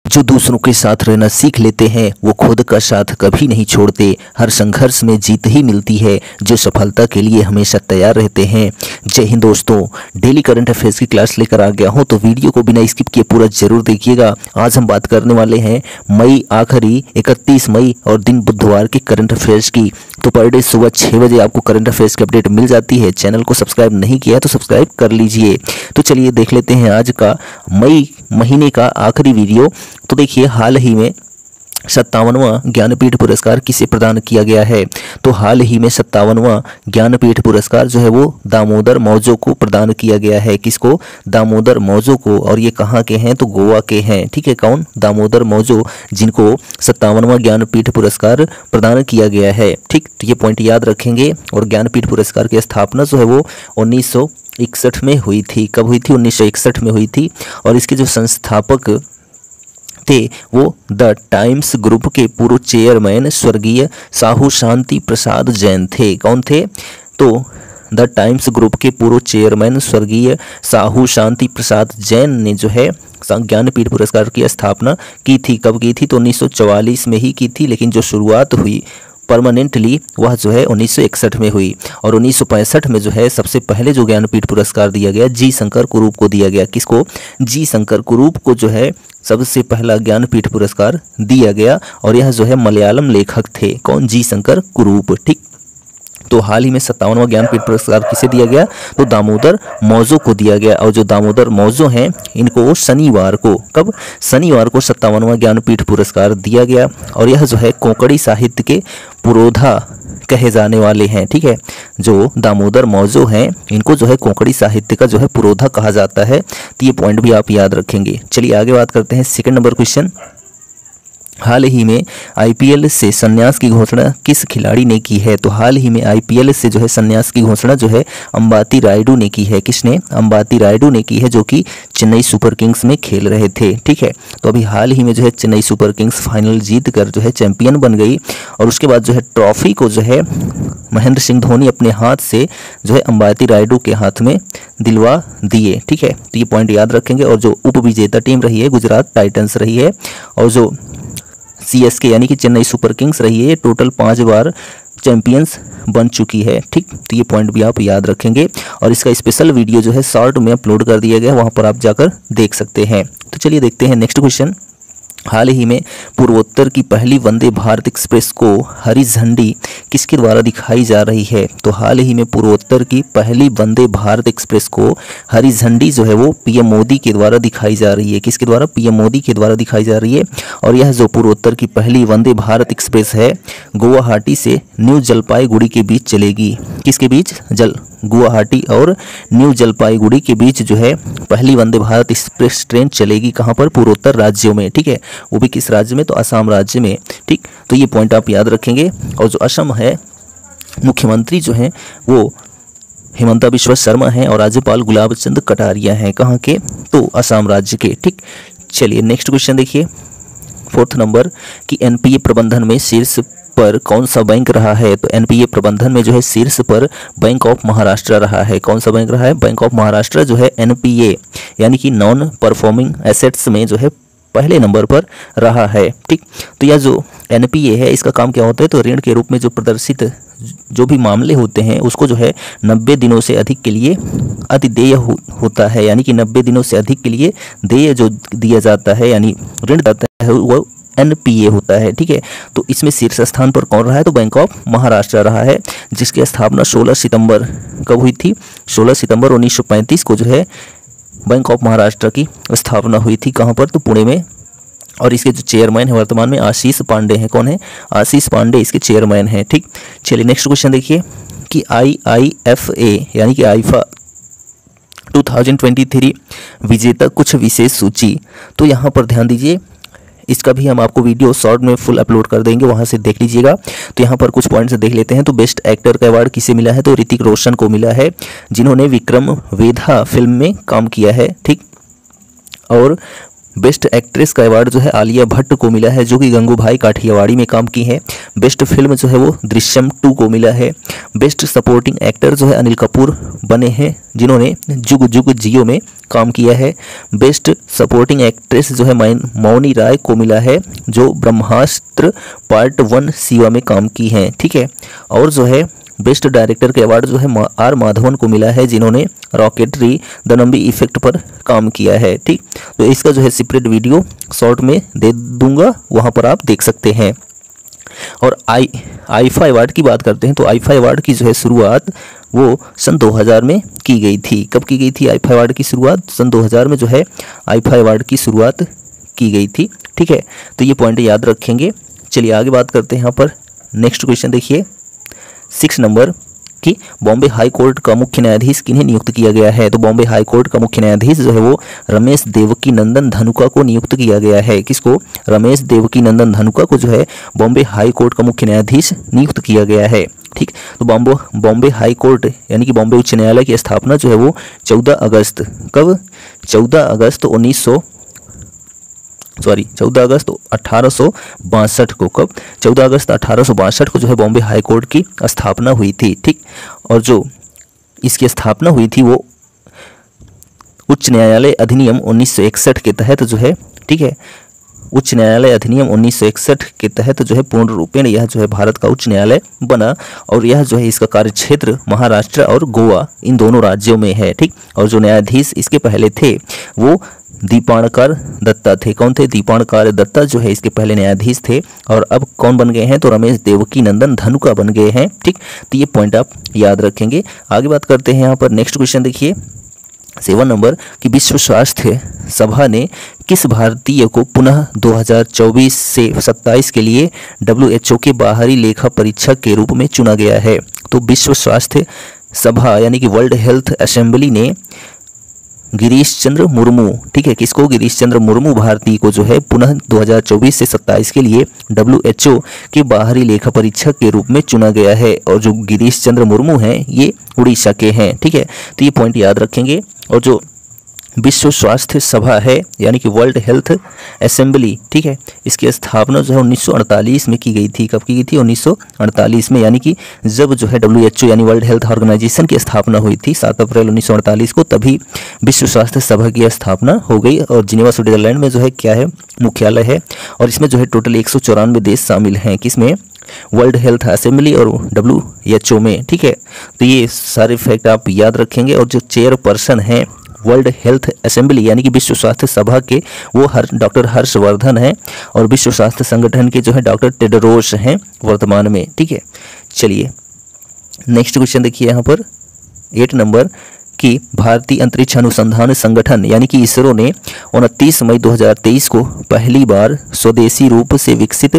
जो दूसरों के साथ रहना सीख लेते हैं वो खुद का साथ कभी नहीं छोड़ते। हर संघर्ष में जीत ही मिलती है। जो सफलता के लिए हमेशा तैयार रहते हैं। जय हिंद दोस्तों, डेली करंट अफेयर्स की क्लास लेकर आ गया हूं, तो वीडियो को बिना स्किप किए पूरा जरूर देखिएगा। आज हम बात करने वाले हैं मई आखिरी 31 मई और दिन बुधवार के करंट अफेयर्स की। तो पर डे सुबह 6 बजे आपको करंट अफेयर्स की अपडेट मिल जाती है। चैनल को सब्सक्राइब नहीं किया तो सब्सक्राइब कर लीजिए। तो चलिए देख लेते हैं आज का मई महीने का आखिरी वीडियो। तो देखिए, हाल ही में 57वां ज्ञानपीठ पुरस्कार किसे प्रदान किया गया है। तो हाल ही में 57वां ज्ञानपीठ पुरस्कार जो है वो दामोदर मौजो को प्रदान किया गया है। किसको? दामोदर मौजो को। और ये कहाँ के हैं? तो गोवा के हैं। ठीक है, कौन? दामोदर मौजो, जिनको 57वां ज्ञानपीठ पुरस्कार प्रदान किया गया है। ठीक, तो ये पॉइंट याद रखेंगे। और ज्ञानपीठ पुरस्कार की स्थापना जो है वो 1961 में हुई थी। कब हुई थी? 1961 में हुई थी। और इसके जो संस्थापक थे वो द टाइम्स ग्रुप के पूर्व चेयरमैन स्वर्गीय साहू शांति प्रसाद जैन थे। कौन थे? तो द टाइम्स ग्रुप के पूर्व चेयरमैन स्वर्गीय साहू शांति प्रसाद जैन ने जो है ज्ञानपीठ पुरस्कार की स्थापना की थी। कब की थी? तो 1944 में ही की थी, लेकिन जो शुरुआत हुई परमानेंटली वह जो है 1961 में हुई। और 1965 में जो है सबसे पहले जो ज्ञानपीठ पुरस्कार दिया गया जी शंकर कुरूप को दिया गया। किसको? जी शंकर कुरूप को जो है सबसे पहला ज्ञानपीठ पुरस्कार दिया गया। और यह जो है मलयालम लेखक थे। कौन? जी शंकर कुरूप। ठीक, तो हाल ही में 57वां ज्ञानपीठ पुरस्कार किसे दिया गया? तो दामोदर मौजो को दिया गया। और जो दामोदर मौजो हैं इनको शनिवार को, कब? शनिवार को 57वां ज्ञानपीठ पुरस्कार दिया गया। और यह जो है कोंकणी साहित्य के पुरोधा कहे जाने वाले हैं। ठीक है, जो दामोदर मौजो हैं इनको जो है कोंकणी साहित्य का जो है पुरोधा कहा जाता है। तो ये पॉइंट भी आप याद रखेंगे। चलिए आगे बात करते हैं। सेकंड नंबर क्वेश्चन, हाल ही में आईपीएल से संन्यास की घोषणा किस खिलाड़ी ने की है। तो हाल ही में आईपीएल से जो है संन्यास की घोषणा जो है अंबाती रायडू ने की है। किसने? अंबाती रायडू ने की है, जो कि चेन्नई सुपर किंग्स में खेल रहे थे। ठीक है, तो अभी हाल ही में जो है चेन्नई सुपर किंग्स फाइनल जीत कर जो है चैंपियन बन गई। और उसके बाद जो है ट्रॉफी को जो है महेंद्र सिंह धोनी अपने हाथ से जो है अंबाती रायडू के हाथ में दिलवा दिए। ठीक है, तो ये पॉइंट याद रखेंगे। और जो उप विजेता टीम रही है गुजरात टाइटंस रही है। और जो सीएसके यानी कि चेन्नई सुपर किंग्स रही है, टोटल 5 बार चैंपियंस बन चुकी है। ठीक, तो ये पॉइंट भी आप याद रखेंगे। और इसका स्पेशल वीडियो जो है शॉर्ट में अपलोड कर दिया गया, वहां पर आप जाकर देख सकते हैं। तो चलिए देखते हैं नेक्स्ट क्वेश्चन। हाल ही में पूर्वोत्तर की पहली वंदे भारत एक्सप्रेस को हरी झंडी किसके द्वारा दिखाई जा रही है। तो हाल ही में पूर्वोत्तर की पहली वंदे भारत एक्सप्रेस को हरी झंडी जो है वो पीएम मोदी के द्वारा दिखाई जा रही है। किसके द्वारा? पीएम मोदी के द्वारा दिखाई जा रही है। और यह जो पूर्वोत्तर की पहली वंदे भारत एक्सप्रेस है गुवाहाटी से न्यू जलपाईगुड़ी के बीच चलेगी। किसके बीच? गुवाहाटी और न्यू जलपाईगुड़ी के बीच जो है पहली वंदे भारत एक्सप्रेस ट्रेन चलेगी। कहाँ पर? पूर्वोत्तर राज्यों में। ठीक है, वो भी किस राज्य में? तो असम राज्य में। ठीक, तो ये पॉइंट आप याद रखेंगे। और जो असम है, मुख्यमंत्री जो हैं वो हिमंता बिस्वा शर्मा हैं और राज्यपाल गुलाब चंद कटारिया हैं। कहाँ के? तो असम राज्य के। ठीक, चलिए नेक्स्ट क्वेश्चन देखिए। 4th नंबर की एनपीए प्रबंधन में शीर्ष पर कौन सा बैंक रहा है। तो एनपीए प्रबंधन में जो है शीर्ष पर बैंक ऑफ महाराष्ट्र रहा है। कौन सा बैंक रहा है? बैंक ऑफ महाराष्ट्र जो है एनपीए यानी कि नॉन परफॉर्मिंग एसेट्स में जो है पहले नंबर पर रहा है। ठीक, तो यह जो एनपीए है इसका काम क्या होता है? तो ऋण के रूप में जो प्रदर्शित जो भी मामले होते हैं उसको जो है 90 दिनों से अधिक के लिए अतिदेय होता है। यानी कि 90 दिनों से अधिक के लिए देय जो दिया जाता है यानी ऋण जाता है वो एनपीए होता है। ठीक है, तो इसमें शीर्ष स्थान पर कौन रहा है? तो बैंक ऑफ महाराष्ट्र रहा है, जिसकी स्थापना 16 सितंबर कब हुई थी? 16 सितंबर 1935 को जो है बैंक ऑफ महाराष्ट्र की स्थापना हुई थी। कहाँ पर? तो पुणे में। और इसके जो चेयरमैन है वर्तमान में आशीष पांडे हैं। कौन है? आशीष पांडे इसके चेयरमैन हैं। ठीक, चलिए नेक्स्ट क्वेश्चन देखिए कि IIFA यानी कि आईफा 2023 विजेता कुछ विशेष सूची। तो यहाँ पर ध्यान दीजिए, इसका भी हम आपको वीडियो शॉर्ट में फुल अपलोड कर देंगे, वहां से देख लीजिएगा। तो यहाँ पर कुछ पॉइंट्स देख लेते हैं। तो बेस्ट एक्टर का अवार्ड किसे मिला है? तो ऋतिक रोशन को मिला है, जिन्होंने विक्रम वेधा फिल्म में काम किया है। ठीक, और बेस्ट एक्ट्रेस का अवार्ड जो है आलिया भट्ट को मिला है, जो कि गंगूबाई काठियावाड़ी में काम की है। बेस्ट फिल्म जो है वो दृश्यम 2 को मिला है। बेस्ट सपोर्टिंग एक्टर जो है अनिल कपूर बने हैं, जिन्होंने जुग जुग जियो में काम किया है। बेस्ट सपोर्टिंग एक्ट्रेस जो है मौनी राय को मिला है, जो ब्रह्मास्त्र पार्ट 1 शिवा में काम की हैं, ठीक है। और जो है बेस्ट डायरेक्टर के अवार्ड जो है आर माधवन को मिला है, जिन्होंने रॉकेटरी द नंबी इफेक्ट पर काम किया है, ठीक। तो इसका जो है सेपरेट वीडियो शॉर्ट में दे दूंगा, वहां पर आप देख सकते हैं। और आईफा अवार्ड की बात करते हैं तो आईफा अवार्ड की जो है शुरुआत वो सन 2000 में की गई थी। कब की गई थी आईफा अवार्ड की शुरुआत? सन 2000 में जो है आईफा अवार्ड की शुरुआत की गई थी, ठीक है। तो ये पॉइंट याद रखेंगे। चलिए आगे बात करते हैं। यहाँ पर नेक्स्ट क्वेश्चन देखिए 6 नंबर कि बॉम्बे हाई कोर्ट का मुख्य न्यायाधीश किन्हें नियुक्त किया गया है? तो बॉम्बे हाई कोर्ट का मुख्य न्यायाधीश जो है वो रमेश देवकीनंदन धनुका को नियुक्त किया गया है। किसको? रमेश देवकीनंदन धनुका को जो है बॉम्बे हाई कोर्ट का मुख्य न्यायाधीश नियुक्त किया गया है, ठीक। तो बॉम्बे हाई कोर्ट यानी कि बॉम्बे उच्च न्यायालय की स्थापना जो है वो 14 अगस्त 1862 को, कब? 14 अगस्त 1862 को जो है बॉम्बे हाई कोर्ट की स्थापना हुई थी, ठीक। और जो इसकी स्थापना हुई थी वो उच्च न्यायालय अधिनियम 1961 के तहत जो है, ठीक है, उच्च न्यायालय अधिनियम 1961 के तहत जो है पूर्ण रूपेण यह जो है भारत का उच्च न्यायालय बना। और यह जो है इसका कार्यक्षेत्र महाराष्ट्र और गोवा इन दोनों राज्यों में है, ठीक। और जो न्यायाधीश इसके पहले थे वो दीपाणकर दत्ता थे। कौन थे? दीपाणकर दत्ता जो है इसके पहले न्यायाधीश थे। और अब कौन बन गए हैं? तो रमेश देवकीनंदन धनुका बन गए हैं, ठीक। तो ये पॉइंट आप याद रखेंगे। आगे बात करते हैं। यहाँ पर नेक्स्ट क्वेश्चन देखिए 7 नंबर कि विश्व स्वास्थ्य सभा ने किस भारतीय को पुनः 2024 से 27 के लिए WHO के बाहरी लेखा परीक्षक के रूप में चुना गया है? तो विश्व स्वास्थ्य सभा यानी कि वर्ल्ड हेल्थ असेंबली ने गिरीश चंद्र मुर्मू, ठीक है, किसको? गिरीश चंद्र मुर्मू भारती को जो है पुनः 2024 से 27 के लिए WHO के बाहरी लेखा परीक्षक के रूप में चुना गया है। और जो गिरीश चंद्र मुर्मू हैं ये उड़ीसा के हैं, ठीक है। तो ये पॉइंट याद रखेंगे। और जो विश्व स्वास्थ्य सभा है यानी कि वर्ल्ड हेल्थ असेंबली, ठीक है, इसकी स्थापना जो है 1948 में की गई थी। कब की गई थी? 1948 में, यानी कि जब जो है WHO यानी वर्ल्ड हेल्थ ऑर्गेनाइजेशन की स्थापना हुई थी 7 अप्रैल 1948 को, तभी विश्व स्वास्थ्य सभा की स्थापना हो गई। और जिनेवा स्विट्जरलैंड में जो है क्या है? मुख्यालय है। और इसमें जो है टोटल 194 देश शामिल हैं। किसमें? वर्ल्ड हेल्थ असेंबली और WHO में, ठीक है। तो ये सारे फैक्ट आप याद रखेंगे। और जो चेयरपर्सन हैं वर्ल्ड हेल्थ असेंबली यानी कि विश्व स्वास्थ्य सभा के, वो डॉक्टर हर्षवर्धन हैं। और विश्व स्वास्थ्य संगठन के जो है डॉक्टर टेड्रोस हैं वर्तमान में, ठीक है। चलिए नेक्स्ट क्वेश्चन देखिए यहाँ पर 8 नंबर कि भारतीय अंतरिक्ष अनुसंधान संगठन यानी कि इसरो ने 29 मई 2023 को पहली बार स्वदेशी रूप से विकसित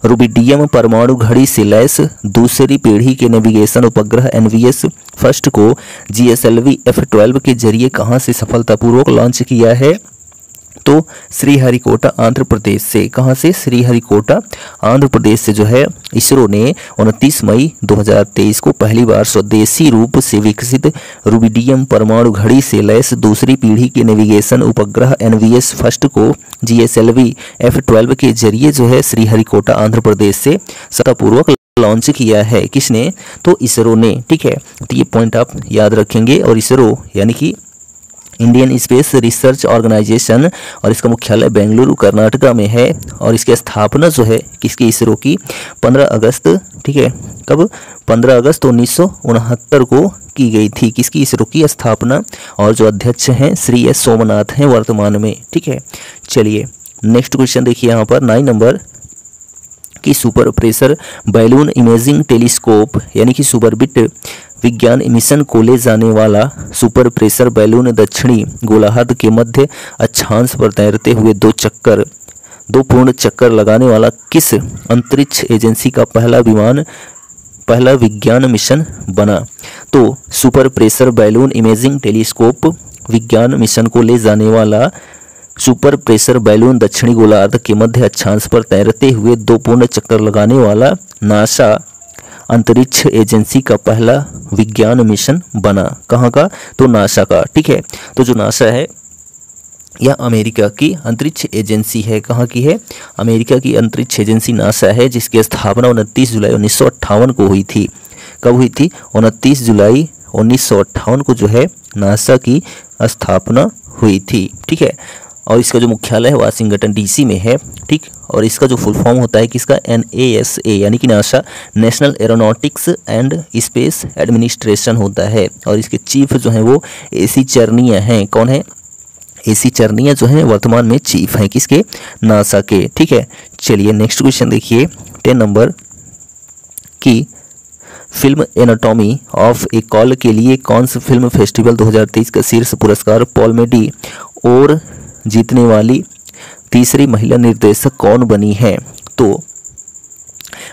रुबिडियम परमाणु घड़ी से लैस दूसरी पीढ़ी के नेविगेशन उपग्रह NVS फर्स्ट को GSLV F-12 के जरिए कहां से सफलतापूर्वक लॉन्च किया है? तो श्रीहरिकोटा आंध्र प्रदेश से। कहां से? श्रीहरिकोटा आंध्र प्रदेश से जो है इसरो ने 29 मई 2023 को पहली बार स्वदेशी रूप से विकसित रुबिडियम परमाणु घड़ी से लैस दूसरी पीढ़ी के नेविगेशन उपग्रह NVS फर्स्ट को GSLV F-12 के जरिए जो है श्रीहरिकोटा आंध्र प्रदेश से सफलतापूर्वक लॉन्च किया है। किसने? तो इसरो ने, ठीक है। तो ये पॉइंट आप याद रखेंगे। और इसरो यानी कि इंडियन स्पेस रिसर्च ऑर्गेनाइजेशन, और इसका मुख्यालय बेंगलुरु कर्नाटका में है। और इसकी स्थापना जो है किसकी? इसरो की 15 अगस्त, ठीक है, कब? 15 अगस्त 1969 को की गई थी। किसकी? इसरो की स्थापना। और जो अध्यक्ष हैं श्री S सोमनाथ हैं वर्तमान में, ठीक है। चलिए नेक्स्ट क्वेश्चन देखिए यहाँ पर 9 नंबर कि super pressure balloon imaging telescope यानी कि सुपरबिट विज्ञान मिशन को ले जाने वाला सुपर प्रेशर बैलून दक्षिणी गोलार्ध के मध्य अक्षांश पर तैरते हुए दो पूर्ण चक्कर लगाने वाला किस अंतरिक्ष एजेंसी का पहला विज्ञान मिशन बना? तो super pressure balloon imaging telescope विज्ञान मिशन को ले जाने वाला सुपर प्रेशर बैलून दक्षिणी गोलार्ध के मध्य अक्षांश पर तैरते हुए 2 पूर्ण चक्कर लगाने वाला नासा अंतरिक्ष एजेंसी का पहला विज्ञान मिशन बना। कहाँ का? तो नासा का, ठीक है। तो जो नासा है यह अमेरिका की अंतरिक्ष एजेंसी है। कहाँ की है? अमेरिका की अंतरिक्ष एजेंसी नासा है, जिसकी स्थापना 29 जुलाई 1958 को हुई थी। कब हुई थी? 29 जुलाई 1958 को जो है नासा की स्थापना हुई थी। ठीक है, और इसका जो मुख्यालय है वाशिंगटन डीसी में है। ठीक, और इसका जो फुल फॉर्म होता है किसका? NASA यानी कि NASA, national aeronautics and space administration होता है। और इसके चीफ जो हैं वो AC चरनिया हैं। कौन है? AC चरनिया जो है वर्तमान में चीफ हैं किसके? नासा के। ठीक है, चलिए नेक्स्ट क्वेश्चन देखिए 10 नंबर की film anatomy of A call के लिए कौन सा फिल्म फेस्टिवल 2023 का शीर्ष पुरस्कार पॉलमेडी और जीतने वाली तीसरी महिला निर्देशक कौन बनी है? तो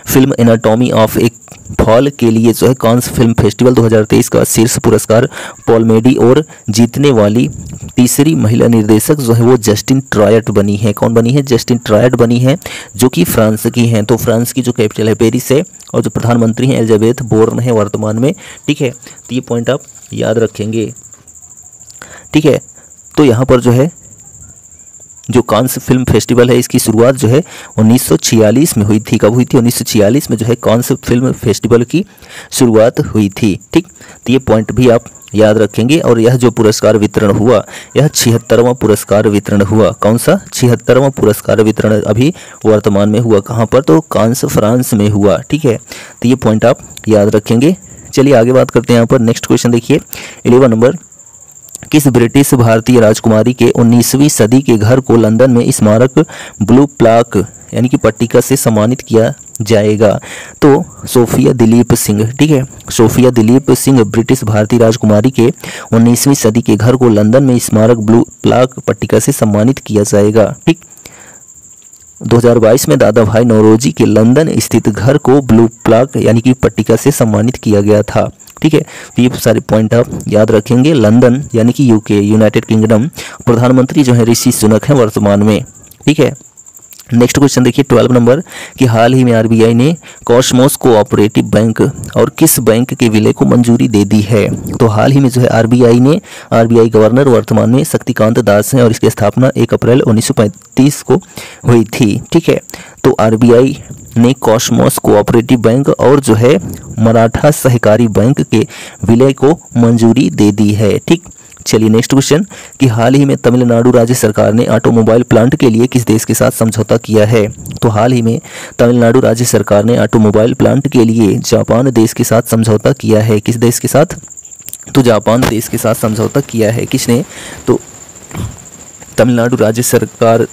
film anatomy of A fall के लिए जो है कौन सा फिल्म फेस्टिवल 2023 का शीर्ष पुरस्कार पॉलमेडी और जीतने वाली तीसरी महिला निर्देशक जो है वो जस्टिन ट्रायट बनी है। कौन बनी है? जस्टिन ट्रायट बनी है, जो कि फ्रांस की हैं। तो फ्रांस की जो कैपिटल है पेरिस है, और जो प्रधानमंत्री हैं एलिजाबेथ बोर्न है वर्तमान में। ठीक है, तो ये पॉइंट आप याद रखेंगे। ठीक है, तो यहाँ पर जो है जो कांस फिल्म फेस्टिवल है इसकी शुरुआत जो है 1946 में हुई थी। कब हुई थी? 1946 में जो है कांस फिल्म फेस्टिवल की शुरुआत हुई थी। ठीक, तो ये पॉइंट भी आप याद रखेंगे। और यह जो पुरस्कार वितरण हुआ, यह 76वां पुरस्कार वितरण हुआ। कौन सा? 76वां पुरस्कार वितरण अभी वर्तमान में हुआ। कहाँ पर? तो कांस फ्रांस में हुआ। ठीक है, तो ये पॉइंट आप याद रखेंगे। चलिए आगे बात करते हैं। यहाँ पर नेक्स्ट क्वेश्चन देखिए 11 नंबर, किस ब्रिटिश भारतीय राजकुमारी के 19वीं सदी के घर को लंदन में स्मारक ब्लू प्लाक यानी कि पट्टिका से सम्मानित किया जाएगा? तो सोफिया दिलीप सिंह। ठीक है, सोफिया दिलीप सिंह ब्रिटिश भारतीय राजकुमारी के 19वीं सदी के घर को लंदन में स्मारक ब्लू प्लाक पट्टिका से सम्मानित किया जाएगा। ठीक, 2022 में दादा भाई नौरोजी के लंदन स्थित घर को ब्लू प्लाक यानी कि पट्टिका से सम्मानित किया गया था। ठीक है, तो ये सारे पॉइंट आप याद रखेंगे। लंदन यानी कि UK यूनाइटेड किंगडम, प्रधानमंत्री जो है ऋषि सुनक हैं वर्तमान में। ठीक है, नेक्स्ट क्वेश्चन देखिए 12 नंबर कि हाल ही में RBI ने कॉस्मोस कोऑपरेटिव बैंक और किस बैंक के विलय को मंजूरी दे दी है? तो हाल ही में जो है RBI गवर्नर वर्तमान में शक्तिकांत दास हैं, और इसकी स्थापना 1 अप्रैल 1935 को हुई थी। ठीक है, तो RBI ने कॉस्मोस कोऑपरेटिव बैंक और जो है मराठा सहकारी बैंक के विलय को मंजूरी दे दी है। ठीक, चलिए नेक्स्ट क्वेश्चन कि हाल ही में तमिलनाडु राज्य सरकार ने ऑटोमोबाइल प्लांट के लिए किस देश के साथ समझौता किया है? तो हाल ही में तमिलनाडु राज्य सरकार ने ऑटोमोबाइल प्लांट के लिए जापान देश के साथ समझौता किया है। किस देश के साथ? तो जापान देश के साथ समझौता किया है। किसने? तो तमिलनाडु राज्य सरकार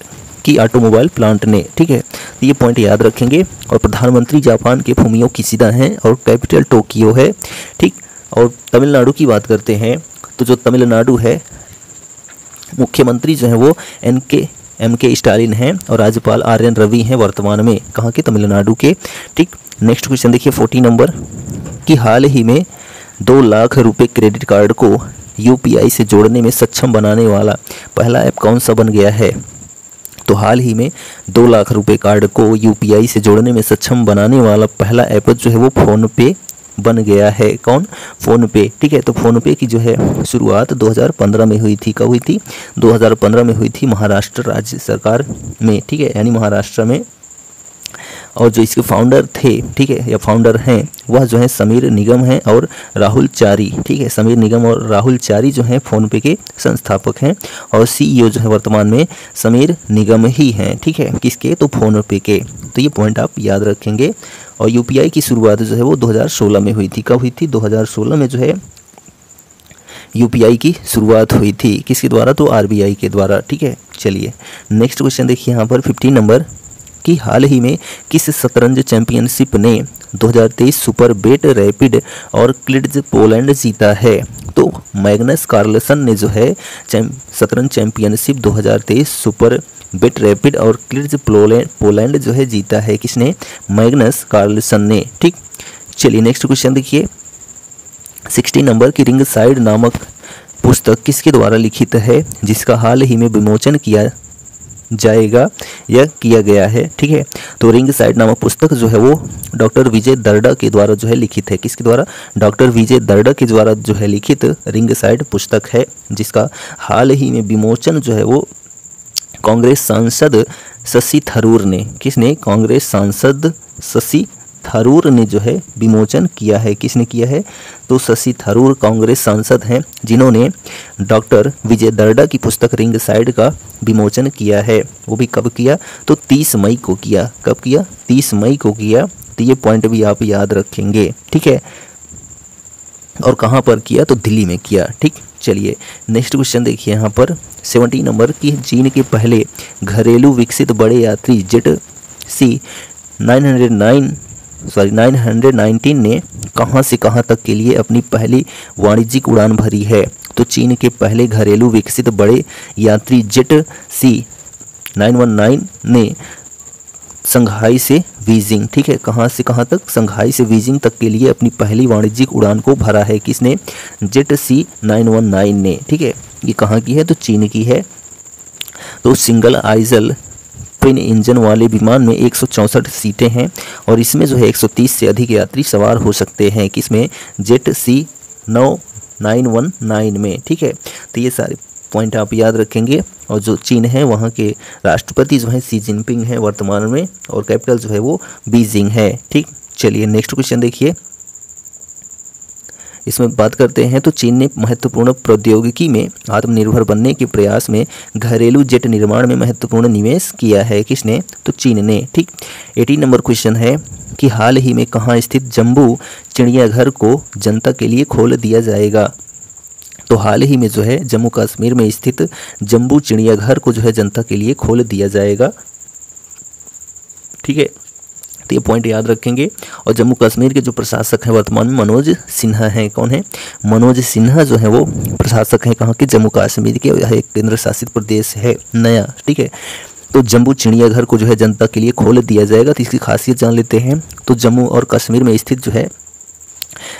की ऑटोमोबाइल प्लांट ने। ठीक है, तो ये पॉइंट याद रखेंगे। और प्रधानमंत्री जापान के फुमियो किशिदा हैं और कैपिटल टोक्यो है। ठीक, और तमिलनाडु की बात करते हैं तो जो तमिलनाडु है मुख्यमंत्री जो है वो MK स्टालिन हैं और राज्यपाल RN रवि हैं वर्तमान में। कहाँ के? तमिलनाडु के। ठीक, नेक्स्ट क्वेश्चन देखिए 14 नंबर कि हाल ही में 2 लाख रुपए क्रेडिट कार्ड को UPI से जोड़ने में सक्षम बनाने वाला पहला ऐप कौन सा बन गया है? तो हाल ही में 2 लाख रुपए कार्ड को UPI से जोड़ने में सक्षम बनाने वाला पहला ऐप जो है वो फ़ोन पे बन गया है। कौन? फ़ोन पे। ठीक है, तो फ़ोन पे की जो है शुरुआत 2015 में हुई थी। कब हुई थी? 2015 में हुई थी महाराष्ट्र राज्य सरकार में। ठीक है, यानी महाराष्ट्र में। और जो इसके फाउंडर थे, ठीक है, या फाउंडर हैं, वह जो है समीर निगम हैं और राहुल चारी। ठीक है, समीर निगम और राहुल चारी जो हैं फ़ोनपे के संस्थापक हैं, और CEO जो है वर्तमान में समीर निगम ही हैं। ठीक है, किसके? तो फ़ोनपे के। तो ये पॉइंट आप याद रखेंगे। और UPI की शुरुआत जो है वो 2016 में हुई थी। कब हुई थी? 2016 में जो है UPI की शुरुआत हुई थी। किसके द्वारा? तो RBI के द्वारा। ठीक है, चलिए नेक्स्ट क्वेश्चन देखिए यहाँ पर 15 नंबर कि हाल ही में किस शतरंज चैंपियनशिप ने 2023 सुपर बेट रैपिड और क्लिड्स पोलैंड जीता है? तो मैग्नस कार्लसन ने जो है शतरंज चैंपियनशिप 2023 सुपर बेट रैपिड और क्लिड्स पोलैंड जो है जीता है। किसने? मैग्नस कार्लसन ने। ठीक, चलिए नेक्स्ट क्वेश्चन देखिए 16 नंबर की रिंग साइड नामक पुस्तक किसके द्वारा लिखित है, जिसका हाल ही में विमोचन किया जाएगा या किया गया है? ठीक है, तो रिंग साइड नामक पुस्तक जो है वो डॉक्टर विजय दर्डा के द्वारा जो है लिखित है। किसके द्वारा? डॉक्टर विजय दर्डा के द्वारा जो है लिखित रिंग साइड पुस्तक है, जिसका हाल ही में विमोचन जो है वो कांग्रेस सांसद शशि थरूर ने, किसने, कांग्रेस सांसद शशि थरूर ने जो है विमोचन किया है। किसने किया है, तो शशि थरूर कांग्रेस सांसद हैं जिन्होंने डॉक्टर विजय दर्डा की पुस्तक रिंग साइड का विमोचन किया है। वो भी कब किया, तो 30 मई को किया। कब किया, 30 मई को किया। तो ये पॉइंट भी आप याद रखेंगे, ठीक है। और कहाँ पर किया, तो दिल्ली में किया, ठीक। चलिए नेक्स्ट क्वेश्चन देखिए यहाँ पर 70 नंबर की, चीन के पहले घरेलू विकसित बड़े यात्री जेट सी 919 ने कहाँ से कहाँ तक के लिए अपनी पहली वाणिज्यिक उड़ान भरी है। तो चीन के पहले घरेलू विकसित बड़े यात्री जेट सी 919 ने संघाई से बीजिंग, ठीक है, कहाँ से कहाँ तक, संघाई से बीजिंग तक के लिए अपनी पहली वाणिज्यिक उड़ान को भरा है। किसने, जेट सी 919 ने, ठीक है। ये कहाँ की है, तो चीन की है। तो सिंगल आइजल ट्विन इंजन वाले विमान में 164 सीटें हैं और इसमें जो है 130 से अधिक यात्री सवार हो सकते हैं। किसमें, जेट सी 919 में, ठीक है। तो ये सारे पॉइंट आप याद रखेंगे। और जो चीन है वहाँ के राष्ट्रपति जो है शी जिनपिंग है वर्तमान में, और कैपिटल जो है वो बीजिंग है, ठीक। चलिए नेक्स्ट क्वेश्चन देखिए, इसमें बात करते हैं। तो चीन ने महत्वपूर्ण प्रौद्योगिकी में आत्मनिर्भर बनने के प्रयास में घरेलू जेट निर्माण में महत्वपूर्ण निवेश किया है। किसने, तो चीन ने, ठीक। 18 नंबर क्वेश्चन है कि हाल ही में कहाँ स्थित जम्बू चिड़ियाघर को जनता के लिए खोल दिया जाएगा। तो हाल ही में जो है जम्मू कश्मीर में स्थित जम्बू चिड़ियाघर को जो है जनता के लिए खोल दिया जाएगा, ठीक है। तो ये पॉइंट याद रखेंगे। और जम्मू कश्मीर के जो प्रशासक हैं वर्तमान में मनोज सिन्हा हैं। कौन है, मनोज सिन्हा जो है वो प्रशासक हैं कहाँ के, जम्मू कश्मीर के। यह एक केंद्र शासित प्रदेश है नया, ठीक है। तो जम्बू चिड़ियाघर को जो है जनता के लिए खोल दिया जाएगा। तो इसकी खासियत जान लेते हैं। तो जम्मू और कश्मीर में स्थित जो है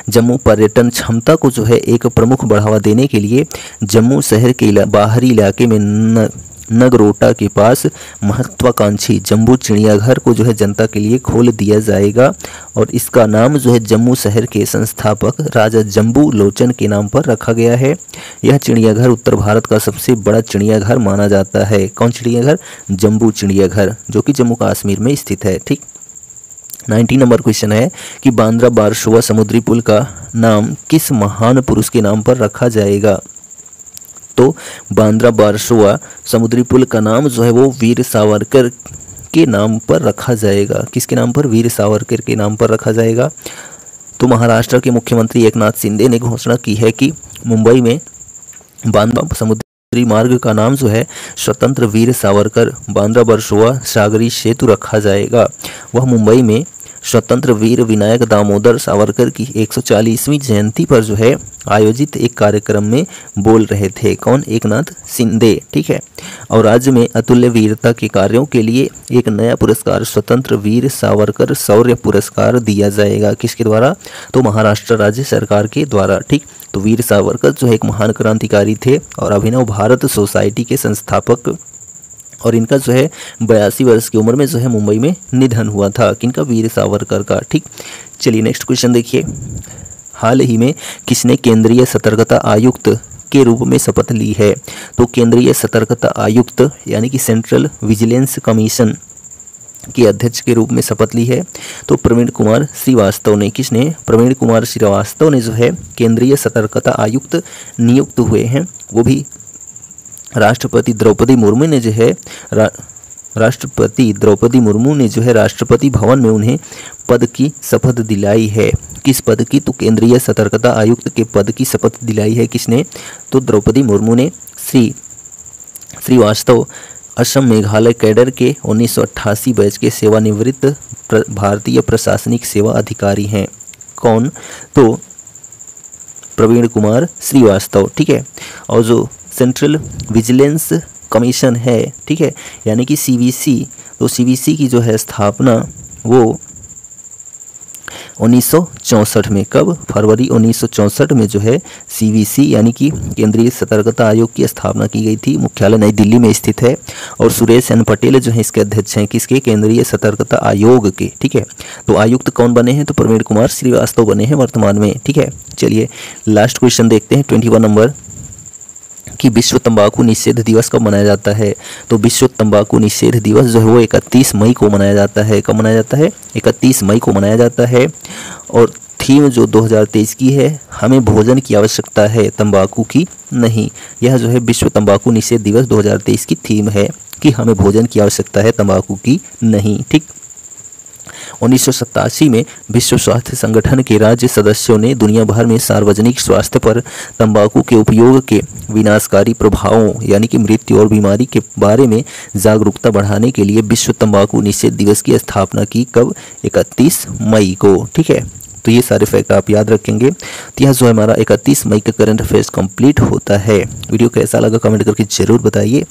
जम्मू पर्यटन क्षमता को जो है एक प्रमुख बढ़ावा देने के लिए जम्मू शहर के बाहरी इलाके में नगरोटा के पास महत्वाकांक्षी जम्बू चिड़ियाघर को जो है जनता के लिए खोल दिया जाएगा। और इसका नाम जो है जम्मू शहर के संस्थापक राजा जम्बू लोचन के नाम पर रखा गया है। यह चिड़ियाघर उत्तर भारत का सबसे बड़ा चिड़ियाघर माना जाता है। कौन चिड़ियाघर, जम्बू चिड़ियाघर, जो कि जम्मू कश्मीर में स्थित है, ठीक। 19 नंबर क्वेश्चन है कि बांद्रा बारसोवा समुद्री पुल का नाम किस महान पुरुष के नाम पर रखा जाएगा। तो बांद्रा बारसोवा समुद्री पुल का नाम जो है वो वीर सावरकर के नाम पर रखा जाएगा। किसके नाम पर, वीर सावरकर के नाम पर रखा जाएगा। तो महाराष्ट्र के मुख्यमंत्री एकनाथ शिंदे ने घोषणा की है कि मुंबई में बांद्रा समुद्री मार्ग का नाम जो है स्वतंत्र वीर सावरकर बांद्रा बारसोवा सागरी सेतु रखा जाएगा। वह मुंबई में स्वतंत्र वीर विनायक दामोदर सावरकर की 140वीं जयंती पर जो है आयोजित एक कार्यक्रम में बोल रहे थे। कौन, एकनाथ शिंदे, ठीक है। और राज्य में अतुल्य वीरता के कार्यों के लिए एक नया पुरस्कार स्वतंत्र वीर सावरकर शौर्य पुरस्कार दिया जाएगा। किसके द्वारा, तो महाराष्ट्र राज्य सरकार के द्वारा, ठीक। तो वीर सावरकर जो है एक महान क्रांतिकारी थे और अभिनव भारत सोसाइटी के संस्थापक, और इनका जो है 82 वर्ष की उम्र में जो है मुंबई में निधन हुआ था। किनका, वीर सावरकर का, ठीक। चलिए नेक्स्ट क्वेश्चन देखिए, हाल ही में किसने केंद्रीय सतर्कता आयुक्त के रूप में शपथ ली है। तो केंद्रीय सतर्कता आयुक्त यानी कि सेंट्रल विजिलेंस कमीशन के अध्यक्ष के रूप में शपथ ली है। तो प्रवीण कुमार श्रीवास्तव ने, किसने, प्रवीण कुमार श्रीवास्तव ने जो है केंद्रीय सतर्कता आयुक्त नियुक्त हुए हैं। वो भी राष्ट्रपति द्रौपदी मुर्मू ने जो है राष्ट्रपति द्रौपदी मुर्मू ने जो है राष्ट्रपति भवन में उन्हें पद की शपथ दिलाई है। किस पद की, तो केंद्रीय सतर्कता आयुक्त के पद की शपथ दिलाई है। किसने, तो द्रौपदी मुर्मू ने। श्रीवास्तव असम मेघालय कैडर के 1988 बैच के सेवानिवृत्त भारतीय प्रशासनिक सेवा अधिकारी हैं। कौन, तो प्रवीण कुमार श्रीवास्तव, ठीक है। और जो सेंट्रल विजिलेंस कमीशन है, ठीक है, यानी कि सीवीसी, तो सीवीसी की जो है स्थापना वो 1964 में, कब, फरवरी 1964 में जो है सीवीसी यानी कि केंद्रीय सतर्कता आयोग की स्थापना की गई थी। मुख्यालय नई दिल्ली में स्थित है। और सुरेश एन पटेल जो है इसके अध्यक्ष हैं। किसके, केंद्रीय सतर्कता आयोग के, ठीक है। तो आयुक्त कौन बने हैं, तो प्रवीण कुमार श्रीवास्तव बने हैं वर्तमान में, ठीक है। चलिए लास्ट क्वेश्चन देखते हैं 21 नंबर कि विश्व तंबाकू निषेध दिवस कब मनाया जाता है। तो विश्व तंबाकू निषेध दिवस जो है वो 31 मई को मनाया जाता है। कब मनाया जाता है? 31 मई को मनाया जाता है। और थीम जो 2023 की है, हमें भोजन की आवश्यकता है, तंबाकू की नहीं। यह जो है विश्व तंबाकू निषेध दिवस 2023 की थीम है कि हमें भोजन की आवश्यकता है, तंबाकू की नहीं। ठीक। 1987 में विश्व स्वास्थ्य संगठन के राज्य सदस्यों ने दुनिया भर में सार्वजनिक स्वास्थ्य पर तंबाकू के उपयोग के विनाशकारी प्रभावों यानी कि मृत्यु और बीमारी के बारे में जागरूकता बढ़ाने के लिए विश्व तंबाकू निषेध दिवस की स्थापना की। कब? 31 मई को। ठीक है, तो ये सारे फैक्ट आप याद रखेंगे। तो यह जो है हमारा 31 मई का करंट अफेयर्स कंप्लीट होता है। वीडियो कैसा लगा कमेंट करके जरूर बताइए,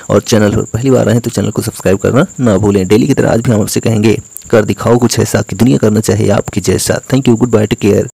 और चैनल पर पहली बार आए तो चैनल को सब्सक्राइब करना ना भूलें। डेली की तरह आज भी हम आपसे कहेंगे, कर दिखाओ कुछ ऐसा कि दुनिया करना चाहे आपकी जैसा। Thank you, goodbye, take care.